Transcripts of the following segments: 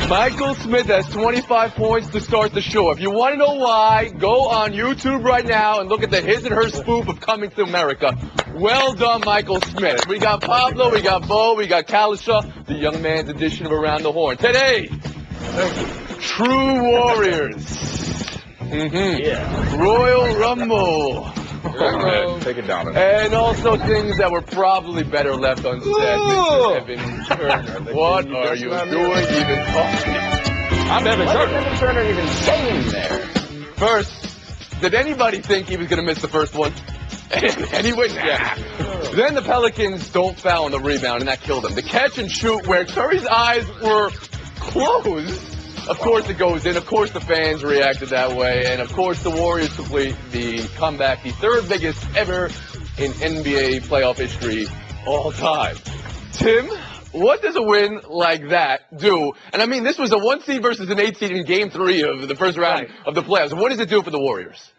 Michael Smith has 25 points to start the show. If you want to know why, go on YouTube right now and look at the His and Her spoof of Coming to America. Well done, Michael Smith. We got Pablo, we got Bo, we got Kalisha, the young man's edition of Around the Horn. Today, True Warriors. Yeah. Royal Rumble. Take it down. And also things that were probably better left unsaid. Mr. Evan Turner. What are you doing even talking? I'm Evan Turner. What is Evan Turner even saying there? First, did anybody think he was going to miss the first one? Anyway, yeah. Then the Pelicans don't foul on the rebound, and that killed them. The catch and shoot where Curry's eyes were closed. Of course it goes in. Of course the fans reacted that way. And of course the Warriors complete the comeback, the third biggest ever in NBA playoff history all time. Tim, what does a win like that do? And I mean, this was a 1 seed versus an 8 seed in Game 3 of the first round of the playoffs. What does it do for the Warriors?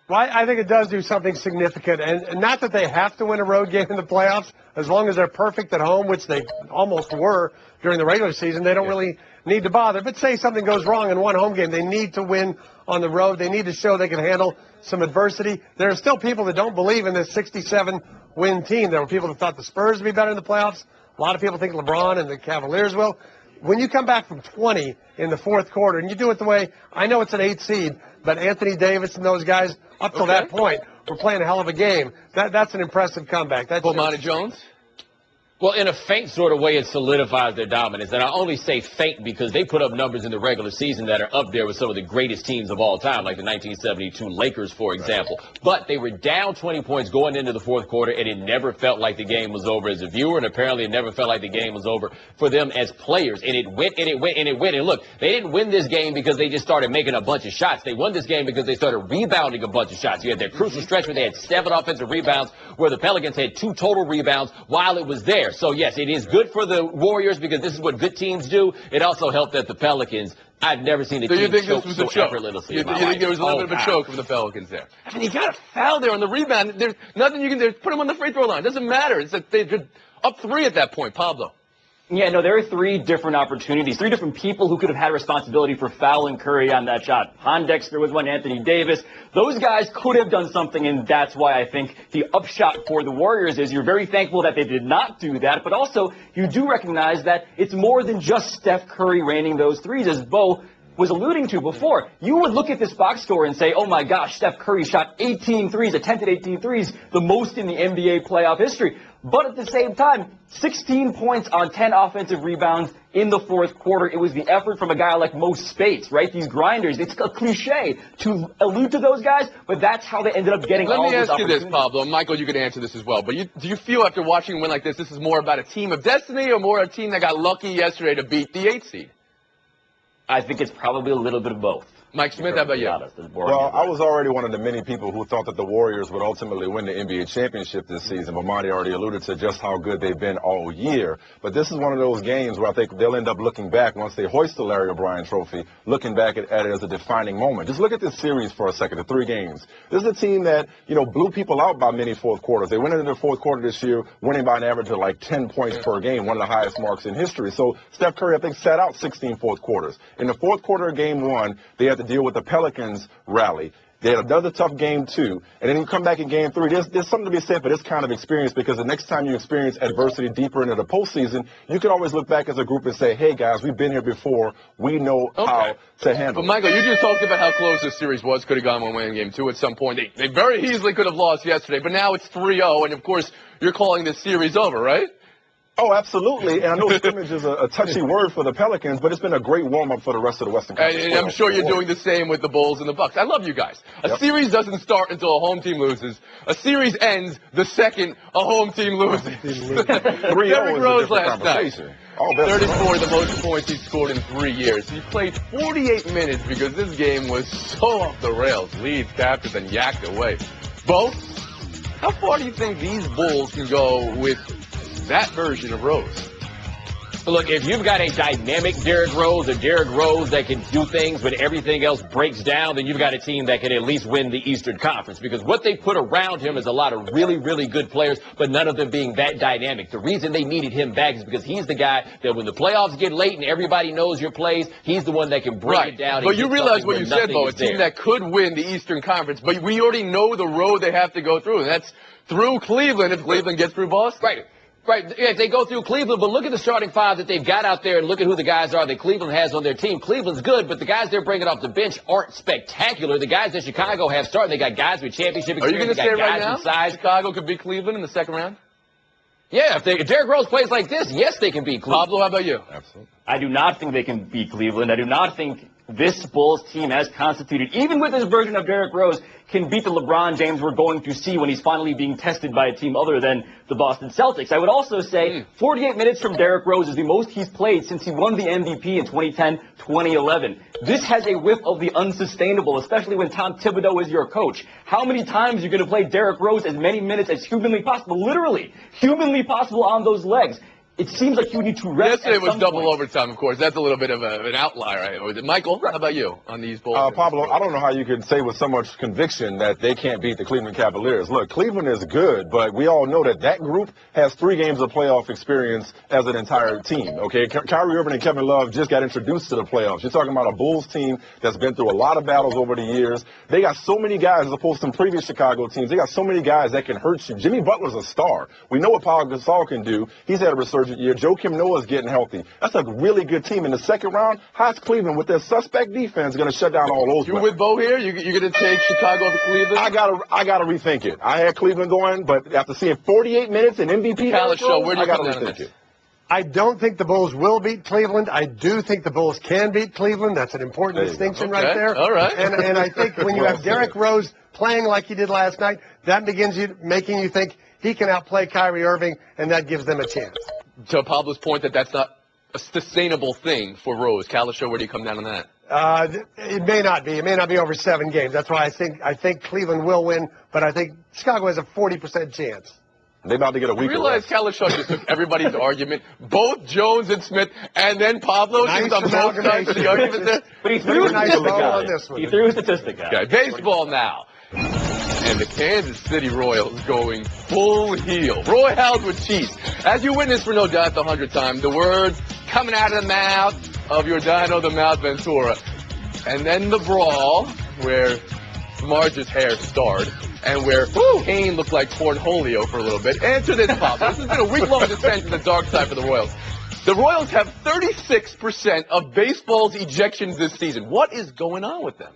Well, I think it does do something significant. And not that they have to win a road game in the playoffs. As long as they're perfect at home, which they almost were during the regular season, they don't really need to bother. But say something goes wrong in one home game, they need to win on the road. They need to show they can handle some adversity. There are still people that don't believe in this 67-win team. There were people that thought the Spurs would be better in the playoffs. A lot of people think LeBron and the Cavaliers will. When you come back from 20 in the fourth quarter, and you do it the way, I know it's an 8 seed, but Anthony Davis and those guys, up till that point, were playing a hell of a game. That's an impressive comeback. That's Bomani Jones? Well, in a faint sort of way, it solidifies their dominance. And I only say faint because they put up numbers in the regular season that are up there with some of the greatest teams of all time, like the 1972 Lakers, for example. But they were down 20 points going into the fourth quarter, and it never felt like the game was over as a viewer, and apparently it never felt like the game was over for them as players. And it went, and it went, and it went. And look, they didn't win this game because they just started making a bunch of shots. They won this game because they started rebounding a bunch of shots. You had that crucial stretch where they had 7 offensive rebounds, where the Pelicans had 2 total rebounds while it was there. So, yes, it is good for the Warriors because this is what good teams do. It also helped that the Pelicans, I've never seen a team choke so effortlessly. You think there was a little bit of a choke from the Pelicans there? I mean, you got a foul there on the rebound. There's nothing you can do. Put them on the free throw line. It doesn't matter. It's that they're up 3 at that point, Pablo. Yeah, no, there are 3 different opportunities, 3 different people who could have had responsibility for fouling Curry on that shot. Pondexter was one, Anthony Davis. Those guys could have done something, and that's why I think the upshot for the Warriors is you're very thankful that they did not do that, but also you do recognize that it's more than just Steph Curry raining those threes, as Bo was alluding to before. You would look at this box score and say, oh my gosh, Steph Curry shot 18 threes, attempted 18 threes, the most in the NBA playoff history. But at the same time, 16 points on 10 offensive rebounds in the fourth quarter. It was the effort from a guy like Mo Spates, right? These grinders. It's a cliche to allude to those guys, but that's how they ended up getting all those opportunities. Let me ask you this, Pablo. Michael, you can answer this as well. But do you feel after watching a win like this is more about a team of destiny or more a team that got lucky yesterday to beat the 8 seed? I think it's probably a little bit of both. Mike Smith, how about you? Well, I was already one of the many people who thought that the Warriors would ultimately win the NBA championship this season. But Monty already alluded to just how good they've been all year. But this is one of those games where I think they'll end up looking back once they hoist the Larry O'Brien trophy, looking back at it as a defining moment. Just look at this series for a second, the 3 games. This is a team that, blew people out by many fourth quarters. They went into the fourth quarter this year, winning by an average of like 10 points per game, one of the highest marks in history. So Steph Curry, I think, sat out 16 fourth quarters. In the fourth quarter of game 1, they had to deal with the Pelicans rally. They had another tough game 2, and then you come back in game 3. There's something to be said for this kind of experience because the next time you experience adversity deeper into the postseason, you can always look back as a group and say, hey guys, we've been here before. We know how to handle it. But Michael, you just talked about how close this series was. Could have gone one way in game 2 at some point. They very easily could have lost yesterday, but now it's 3-0, and of course you're calling this series over, right? Oh, absolutely. And I know scrimmage is a touchy word for the Pelicans, but it's been a great warm-up for the rest of the Western Conference. And I'm sure you're doing the same with the Bulls and the Bucks. I love you guys. A series doesn't start until a home team loses. A series ends the second a home team loses. 3-0 Rose last night. 34, the most points he's scored in 3 years. He played 48 minutes because this game was so off the rails. Leeds captured and yacked away. Bo, how far do you think these Bulls can go with that version of Rose? Look, if you've got a dynamic Derrick Rose, a Derrick Rose that can do things when everything else breaks down, then you've got a team that can at least win the Eastern Conference. Because what they put around him is a lot of really, really good players, but none of them being that dynamic. The reason they needed him back is because he's the guy that when the playoffs get late and everybody knows your plays, he's the one that can bring it down. But you realize what you said, Bo, a team that could win the Eastern Conference, but we already know the road they have to go through, and that's through Cleveland if Cleveland gets through Boston. Right. Right, if they go through Cleveland, but look at the starting five that they've got out there and look at who the guys are that Cleveland has on their team. Cleveland's good, but the guys they're bringing off the bench aren't spectacular. The guys that Chicago have starting, they got guys with championship experience. Are you going to say right now size. Chicago could beat Cleveland in the second round? Yeah, if Derrick Rose plays like this, yes, they can beat Cleveland. Pablo, how about you? Absolutely. I do not think they can beat Cleveland. I do not think this Bulls team, as constituted, even with this version of Derrick Rose, can beat the LeBron James we're going to see when he's finally being tested by a team other than the Boston Celtics. I would also say 48 minutes from Derrick Rose is the most he's played since he won the MVP in 2010-2011. This has a whiff of the unsustainable, especially when Tom Thibodeau is your coach. How many times are you going to play Derrick Rose as many minutes as humanly possible, literally, humanly possible on those legs? It seems like you need to rest. Yesterday was double point. overtime, of course. That's a little bit of an outlier. Was it Michael? How about you on these Bulls? Pablo, I don't know how you can say with so much conviction that they can't beat the Cleveland Cavaliers. Look, Cleveland is good, but we all know that group has 3 games of playoff experience as an entire team, okay? Kyrie Irving and Kevin Love just got introduced to the playoffs. You're talking about a Bulls team that's been through a lot of battles over the years. They got so many guys, as opposed to some previous Chicago teams, they got so many guys that can hurt you. Jimmy Butler's a star. We know what Paul Gasol can do. He's had a resurgent year. Joakim Noah's getting healthy. That's a really good team. In the second round, how's Cleveland with their suspect defense going to shut down all those? You with Bo here? You're going to take Chicago over Cleveland? I gotta rethink it. I had Cleveland going, but after seeing 48 minutes in MVP, where do you come down on rethink this? it. I don't think the Bulls will beat Cleveland. I do think the Bulls can beat Cleveland. That's an important distinction right there. All right. And I think when you have Derrick Rose playing like he did last night, that begins making you think he can outplay Kyrie Irving, and that gives them a chance. To Pablo's point that's not a sustainable thing for Rose. Kalisho, where do you come down on that? It may not be. It may not be over 7 games. That's why I think Cleveland will win, but I think Chicago has a 40% chance. They're about to get a week. You realize Kalisho just took everybody's argument, both Jones and Smith, and then Pablo Nice on both sides of the argument there. But he threw a Nice statistic ball out. on this one. He threw a statistic out. Okay, baseball now. And the Kansas City Royals going full heel. Roy Howard with Chiefs. As you witnessed for no doubt the 100th time, the words coming out of the mouth of your Dino the Mouth Ventura. And then the brawl where Marge's hair starred and where Kane looked like Cornholio for a little bit. Answer this, Pablo. This has been a week-long descent to the dark side for the Royals. The Royals have 36% of baseball's ejections this season. What is going on with them?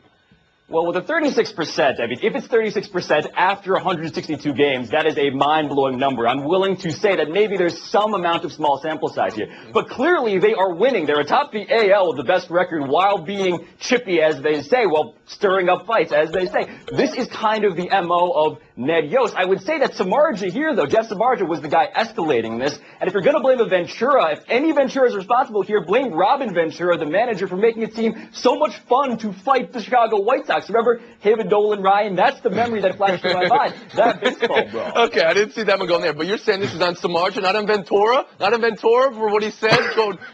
Well, with the 36%, I mean, if it's 36% after 162 games, that is a mind-blowing number. I'm willing to say that maybe there's some amount of small sample size here. But clearly, they are winning. They're atop the AL with the best record while being chippy, as they say, while stirring up fights, as they say. This is kind of the MO of Ned Yost. I would say that Samardzija here, though, Jeff Samardzija was the guy escalating this. And if you're going to blame a Ventura, if any Ventura is responsible here, blame Robin Ventura, the manager, for making it seem so much fun to fight the Chicago White Sox. Remember him and Dolan Ryan? That's the memory that flashed through my mind. That baseball, bro. Okay, I didn't see that one going there. But you're saying this is on Samardzija, not on Ventura? Not on Ventura for what he said,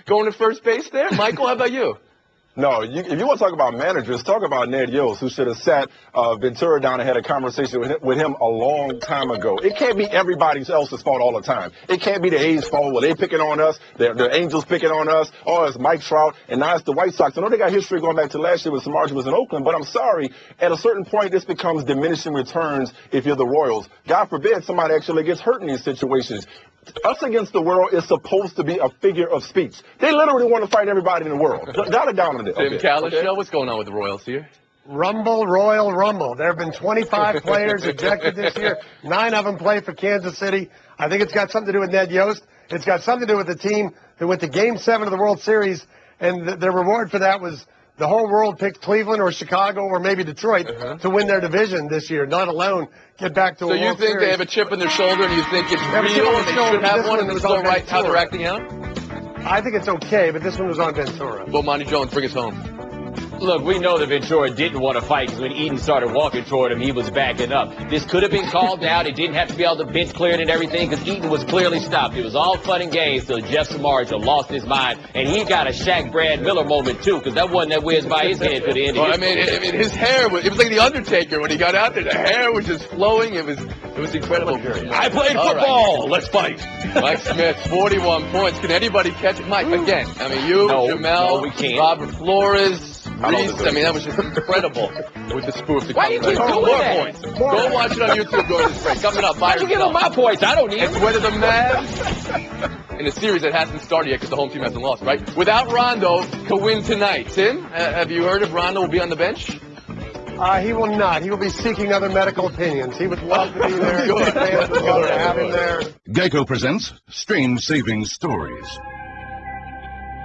going to first base there? Michael, how about you? No, if you want to talk about managers, talk about Ned Yost, who should have sat Ventura down and had a conversation with him a long time ago. It can't be everybody else's fault all the time. It can't be the A's fault. Well, they picking on us. The Angels picking on us. Oh, it's Mike Trout. And now it's the White Sox. I know they got history going back to last year when Samardzija was in Oakland, but I'm sorry. At a certain point, this becomes diminishing returns if you're the Royals. God forbid somebody actually gets hurt in these situations. Us against the world is supposed to be a figure of speech. They literally want to fight everybody in the world. Dial it down a bit. Tim Kalisho, what's going on with the Royals here? Rumble, Royal Rumble. There have been 25 players ejected this year. 9 of them play for Kansas City. I think it's got something to do with Ned Yost. It's got something to do with the team that went to Game 7 of the World Series, and the reward for that was the whole world picked Cleveland or Chicago or maybe Detroit to win their division this year, not alone get back to a World Series. So you think they have a chip in their shoulder and you think it's real and they should have one and it's still right how they're acting out? I think it's okay, but this one was on Ventura. Well, Monty Jones, bring us home. Look, we know that Ventura didn't want to fight because when Eden started walking toward him, he was backing up. This could have been called out. It didn't have to be on the bench cleared and everything because Eden was clearly stopped. It was all fun and games till Jeff Samardzija lost his mind, and he got a Shaq Brad Miller moment too because that one that whizzed by his head could have ended. Well, I mean, his hair was like the Undertaker when he got out there. The hair was just flowing. It was incredible. I played football. Let's fight. Mike Smith, 41 points. Can anybody catch it? Mike, again. I mean, you, Jamel, we can't. Robert Flores, Reese. I mean, that was just incredible with the spoof. Why do you keep doing more that? points. Go watch it on YouTube during this break. Coming up, Why are you giving my points? I don't need it's them. whether the Mavs in a series that hasn't started yet because the home team hasn't lost, right? Without Rondo, could win tonight. Tim, have you heard if Rondo will be on the bench? He will not. He will be seeking other medical opinions. He would love to be there. His fans would love to have him there. Geico presents Strange Saving Stories.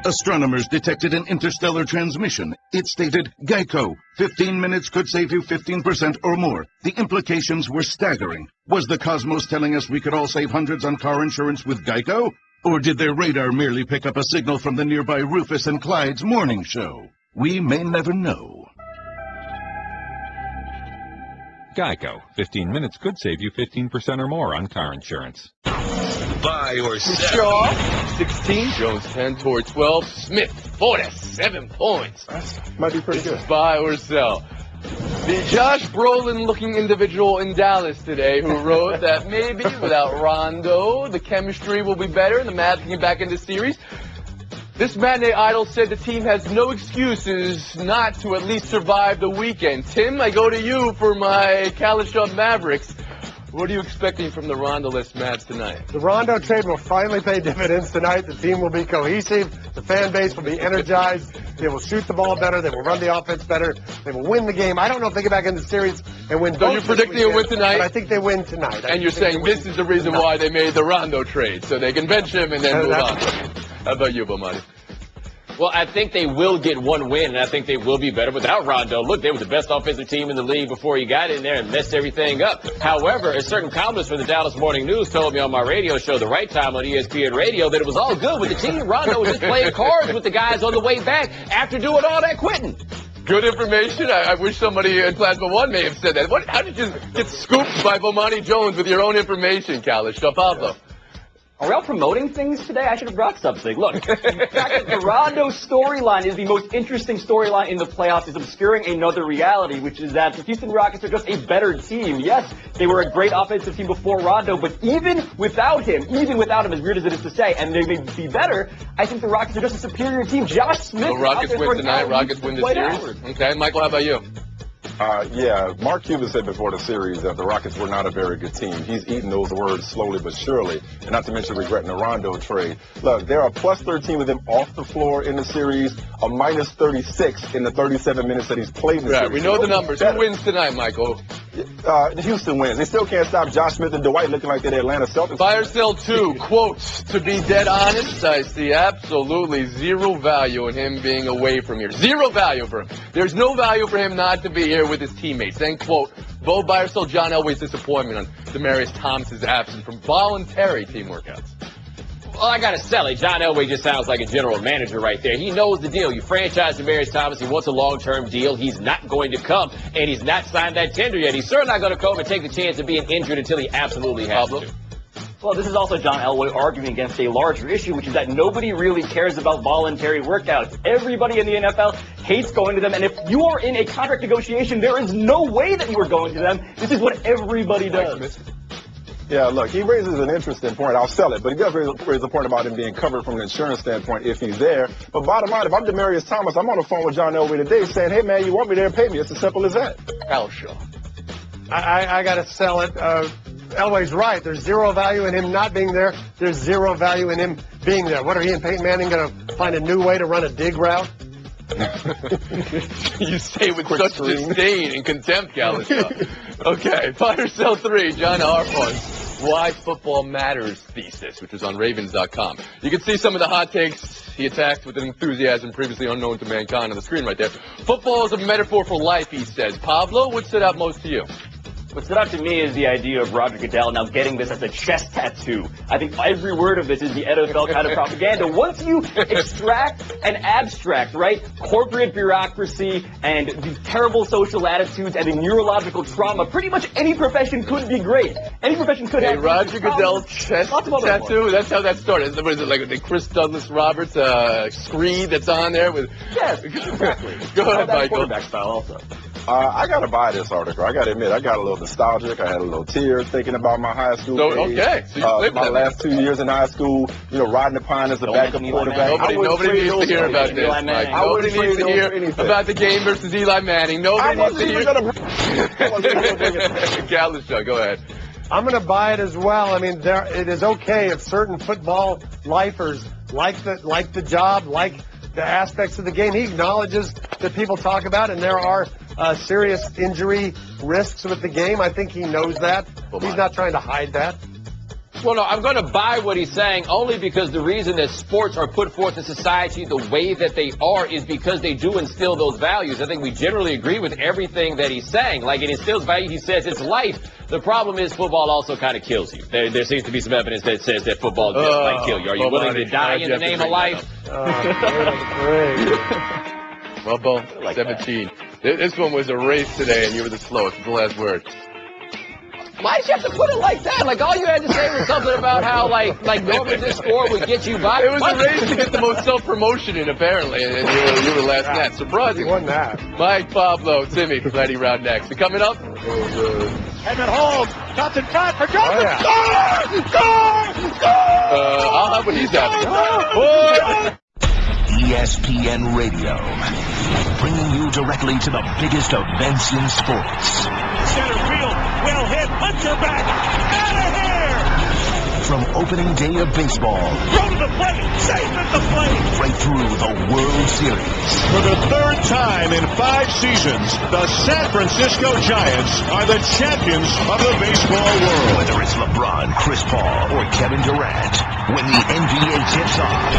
Astronomers detected an interstellar transmission. It stated, Geico, 15 minutes could save you 15% or more. The implications were staggering. Was the cosmos telling us we could all save hundreds on car insurance with Geico? Or did their radar merely pick up a signal from the nearby Rufus and Clyde's morning show? We may never know. Geico. 15 minutes could save you 15% or more on car insurance. Buy or sell. Shaw, 16. Jones, 10 toward 12. Smith, 47 points. Might be pretty good. Buy or sell. The Josh Brolin-looking individual in Dallas today who wrote that maybe without Rondo, the chemistry will be better and the Mavs can get back into the series. This matinee idol said the team has no excuses not to at least survive the weekend. Tim, I go to you for my Kalashub Mavericks. What are you expecting from the Rondo-less Mavs tonight? The Rondo trade will finally pay dividends tonight. The team will be cohesive. The fan base will be energized. They will shoot the ball better. They will run the offense better. They will win the game. I don't know if they get back in the series and win. So you're predicting a win tonight? But I think they win tonight. And you're saying this is the reason why they made the Rondo trade, so they can bench him and then move on. How about you, Bomani? Well, I think they will get one win, and I think they will be better without Rondo. Look, they were the best offensive team in the league before he got in there and messed everything up. However, a certain columnist from the Dallas Morning News told me on my radio show, The Right Time on ESPN Radio, that it was all good with the team. Rondo was just playing cards with the guys on the way back after doing all that quitting. Good information. I wish somebody in Plasma One may have said that. How did you get scooped by Bomani Jones with your own information, Kalish? Pablo? Are we all promoting things today? I should have brought something. Look, the fact that the Rondo storyline is the most interesting storyline in the playoffs is obscuring another reality, which is that the Houston Rockets are just a better team. Yes, they were a great offensive team before Rondo, but even without him, as weird as it is to say, and they may be better, I think the Rockets are just a superior team. Josh Smith. So Rockets win tonight. Rockets win the series. Okay, Michael, how about you? Yeah, Mark Cuban said before the series that the Rockets were not a very good team. He's eating those words slowly but surely, and not to mention regretting the Rondo trade. Look, there are plus 13 with him off the floor in the series, a minus 36 in the 37 minutes that he's played in the series. We know the numbers. Who wins tonight, Michael? Houston wins. They still can't stop Josh Smith and Dwight looking like they're the Atlanta Celtics. Buy or sell 2. Quotes, to be dead honest, I see absolutely zero value in him being away from here. Zero value for him. There's no value for him not to be here with his teammates. Then, quote, Bo, buy or sell John Elway's disappointment on Demaryius Thomas's absence from voluntary team workouts. Well, I got to sell it. John Elway just sounds like a general manager right there. He knows the deal. You franchise Demaryius Thomas. He wants a long-term deal. He's not going to come, and he's not signed that tender yet. He's certainly not going to come and take the chance of being injured until he absolutely has to. Well, this is also John Elway arguing against a larger issue, which is that nobody really cares about voluntary workouts. Everybody in the NFL hates going to them, and if you are in a contract negotiation, there is no way that you are going to them. This is what everybody does. Yeah, look, he raises an interesting point. I'll sell it, but he does raise a point about him being covered from an insurance standpoint if he's there. But bottom line, if I'm Demaryius Thomas, I'm on the phone with John Elway today saying, hey, man, you want me there, pay me. It's as simple as that. Al Shaw. I got to sell it. Elway's right. There's zero value in him not being there. There's zero value in him being there. What are he and Peyton Manning going to find a new way to run a dig route? You say with such disdain and contempt, Kalish. Okay, buy or sell 3, John Harpon's Why Football Matters thesis, which was on Ravens.com. You can see some of the hot takes he attacked with an enthusiasm previously unknown to mankind on the screen right there. Football is a metaphor for life, he says. Pablo, what stood out most to you? What stood out to me is the idea of Roger Goodell now getting this as a chest tattoo. I think every word of this is the NFL kind of propaganda. Once you extract and abstract, right, corporate bureaucracy and the terrible social attitudes and the neurological trauma, pretty much any profession could be great. Any profession could have. Roger Goodell chest tattoo? That's how that started. What is it, like the Chris Douglas Roberts screed that's on there? With Yes, exactly. Go ahead, Michael. Quarterback style also. I gotta buy this article. I gotta admit, I got a little nostalgic. I had a little tear thinking about my high school days. Okay, so you lived my that. last 2 years in high school, riding the pine as a backup quarterback. Nobody needs to hear about this, Mike. Nobody needs to hear about the game versus Eli Manning. Nobody needs to hear. Gallishaw, go ahead. I'm going to buy it as well. I mean, it is okay if certain football lifers like the job, like the aspects of the game. He acknowledges that people talk about, and there are serious injury risks with the game. I think he knows that. He's not trying to hide that. Well, no, I'm going to buy what he's saying only because the reason that sports are put forth in society the way that they are is because they do instill those values. I think we generally agree with everything that he's saying. Like, it instills value. He says it's life. The problem is football also kind of kills you. There seems to be some evidence that says that football just might kill you. Are you willing to die in the name of life? Well, Bo, 17. This one was a race today, and you were the slowest. The last word. Why did you have to put it like that? Like, all you had to say was something about how, like normally this score would get you by. It was a race to get the most self-promotion in, apparently, and you were last net. Surprising. He won that. Mike, Pablo, Timmy, Lightning Round next. And coming up. Edmund Holmes, Johnson cut for Johnson. I'll have what he's having. ESPN Radio, bringing you directly to the biggest events in sports. Center field, well hit, Hunter back, out of here! From opening day of baseball, Throw to the plate, safe at the plate! right through the World Series. For the third time in 5 seasons, the San Francisco Giants are the champions of the baseball world. Whether it's LeBron, Chris Paul, or Kevin Durant, when the NBA tips off,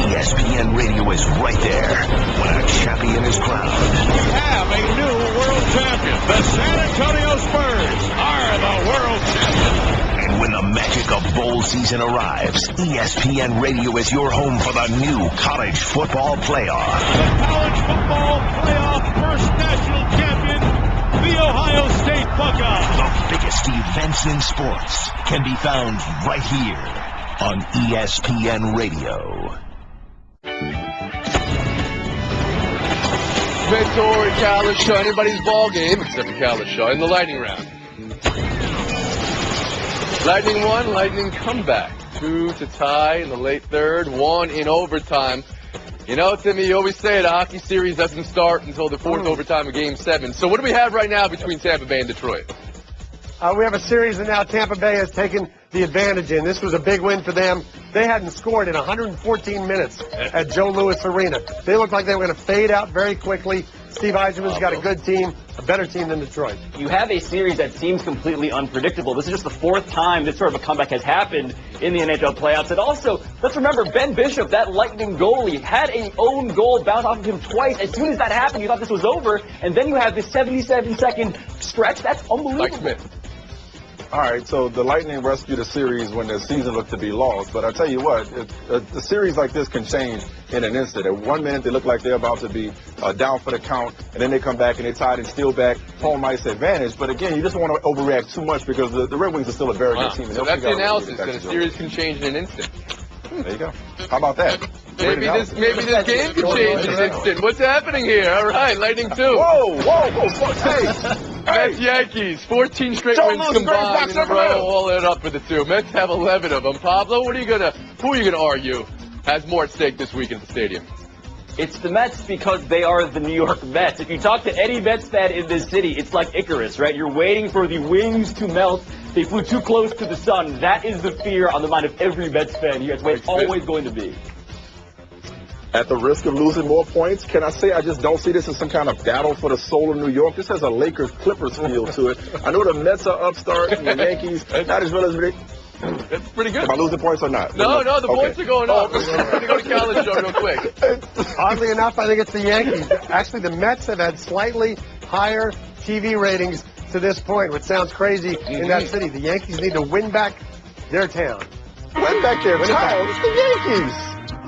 ESPN Radio is right there when a champion is crowned. We have a new world champion. The San Antonio Spurs are the world champions. And when the magic of bowl season arrives, ESPN Radio is your home for the new college football playoff. The college football playoff first national champion, the Ohio State Buckeyes. The biggest events in sports can be found right here on ESPN Radio. Vettori, Gallishaw, anybody's ball game except for Gallishaw in the Lightning Round. Lightning won, Lightning comeback. 2 to tie in the late third, 1 in overtime. You know, Timmy, you always say the hockey series doesn't start until the fourth overtime of Game 7. So what do we have right now between Tampa Bay and Detroit? We have a series that now Tampa Bay has taken the advantage in. This was a big win for them. They hadn't scored in 114 minutes at Joe Louis Arena. They looked like they were going to fade out very quickly. Steve Eisenman's got a good team, a better team than Detroit. You have a series that seems completely unpredictable. This is just the 4th time this sort of a comeback has happened in the NHL playoffs. And also, let's remember, Ben Bishop, that Lightning goalie, had an own goal bounce off of him twice. As soon as that happened, you thought this was over. And then you have this 77-second stretch. That's unbelievable. Mike Smith. All right, so the Lightning rescued a series when the season looked to be lost. But I'll tell you what, a series like this can change in an instant. At 1 minute, they look like they're about to be down for the count, and then they come back and they tied and steal back home ice advantage. But again, you just don't want to overreact too much because the Red Wings are still a very good team. And So that's the analysis, that a series can change in an instant. There you go. How about that? Maybe this game can change in an instant. What's happening here? All right, Lightning 2. Whoa, fuck's sake. Mets Yankees, 14 straight Don't wins lose combined in a straight row, back, all it up with the 2. Mets have 11 of them. Pablo, who are you gonna argue has more at stake this week at the stadium? It's the Mets because they are the New York Mets. If you talk to any Mets fan in this city, it's like Icarus, right? You're waiting for the wings to melt. They flew too close to the sun. That is the fear on the mind of every Mets fan here. It's what it's always going to be. At the risk of losing more points, can I say I just don't see this as some kind of battle for the soul of New York? This has a Lakers-Clippers feel to it. I know the Mets are upstart and the Yankees not as well as me. That's pretty good. Am I losing points or not? No, the points are going up. We're going to go to college show real quick. Oddly enough, I think it's the Yankees. Actually, the Mets have had slightly higher TV ratings to this point, which sounds crazy in that city. The Yankees need to win back their town. Win back their town? It's the Yankees.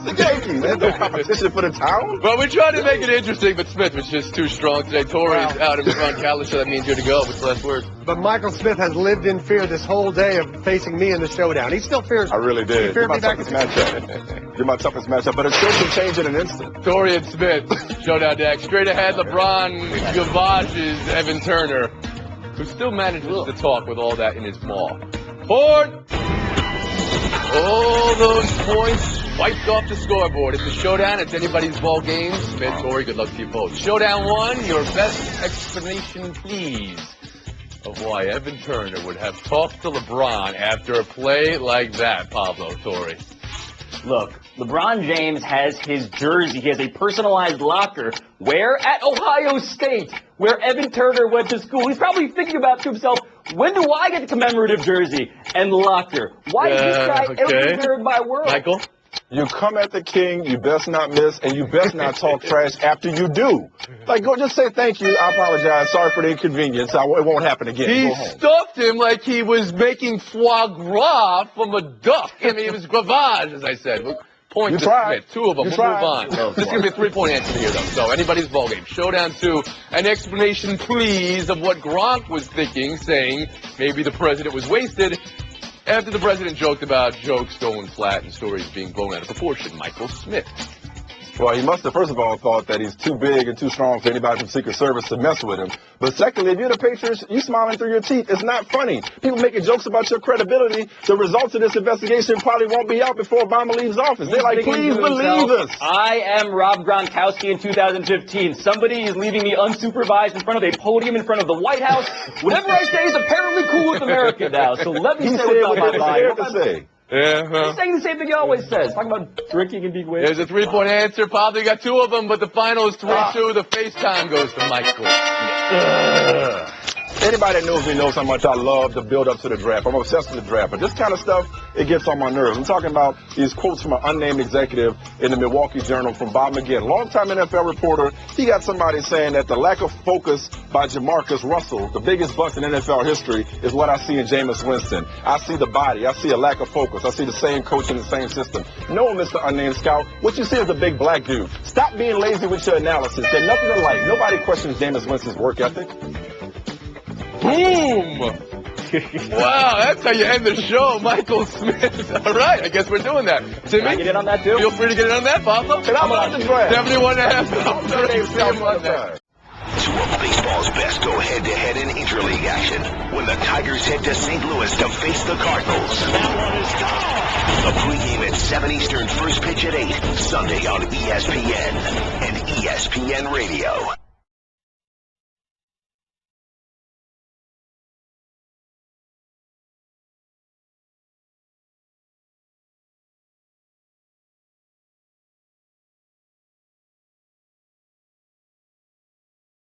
The Yankees. There's no competition for the town. Well, we tried to make it interesting, but Smith was just too strong today. Torrey's out in front. Callis, so that means you're to go. What's the last word? But Michael Smith has lived in fear this whole day of facing me in the showdown. He still fears me. I really did. You're my toughest matchup. You're my toughest matchup, but it still can change in an instant. Torrey and Smith, showdown deck. Straight ahead, LeBron Gavage's Evan Turner, who still manages to talk with all that in his maw. Horn! All those points wiped off the scoreboard. It's a showdown. It's anybody's ball game. Smith, Torrey, good luck to you both. Showdown 1, your best explanation, please, of why Evan Turner would have talked to LeBron after a play like that, Pablo Torrey. Look, LeBron James has his jersey. He has a personalized locker. Where? At Ohio State, where Evan Turner went to school. He's probably thinking about to himself, when do I get the commemorative jersey and locker? Why is this guy everywhere in my world? Michael? You come at the king, you best not miss, and you best not talk trash after you do. Like, go just say thank you, I apologize, sorry for the inconvenience, it won't happen again. He Go home. stuffed him like he was making foie gras from a duck. I mean, it was gravage, as I said. Point You to tried. Smith. 2 of them. You We'll tried. move on. This is going to be a 3-point answer here, though. So anybody's ballgame. Showdown 2. An explanation, please, of what Gronk was thinking, saying maybe the president was wasted after the president joked about jokes going flat and stories being blown out of proportion. Michael Smith. Well, he must have, first of all, thought that he's too big and too strong for anybody from Secret Service to mess with him. But secondly, if you're the Patriots, you smiling through your teeth. It's not funny. People making jokes about your credibility. The results of this investigation probably won't be out before Obama leaves office. They're like, please believe us. I am Rob Gronkowski in 2015. Somebody is leaving me unsupervised in front of a podium in front of the White House. Whatever I say is apparently cool with America now. So let me say what's on my mind. What to say. Yeah, He's saying the same thing he always says. Talking about drinking and being wasted. There's a 3-point answer. Pablo got 2 of them, but the final is 3-2. The FaceTime goes to Michael. Anybody that knows me knows how much I love the build up to the draft. I'm obsessed with the draft. But this kind of stuff, it gets on my nerves. I'm talking about these quotes from an unnamed executive in the Milwaukee Journal from Bob McGinn, longtime NFL reporter. He got somebody saying that the lack of focus by Jamarcus Russell, the biggest bust in NFL history, is what I see in Jameis Winston. I see the body. I see a lack of focus. I see the same coach in the same system. No, Mr. Unnamed Scout, what you see is a big black dude. Stop being lazy with your analysis. They're nothing alike. Nobody questions Jameis Winston's work ethic. Boom! Wow, that's how you end the show, Michael Smith. All right, I guess we're doing that. Timmy, Can I get in on that too? feel free to get in on that, Pablo. And I'm on the draft. 71.5. Two of baseball's best go head-to-head in interleague action when the Tigers head to St. Louis to face the Cardinals. The pregame at 7 Eastern, first pitch at 8, Sunday on ESPN and ESPN Radio.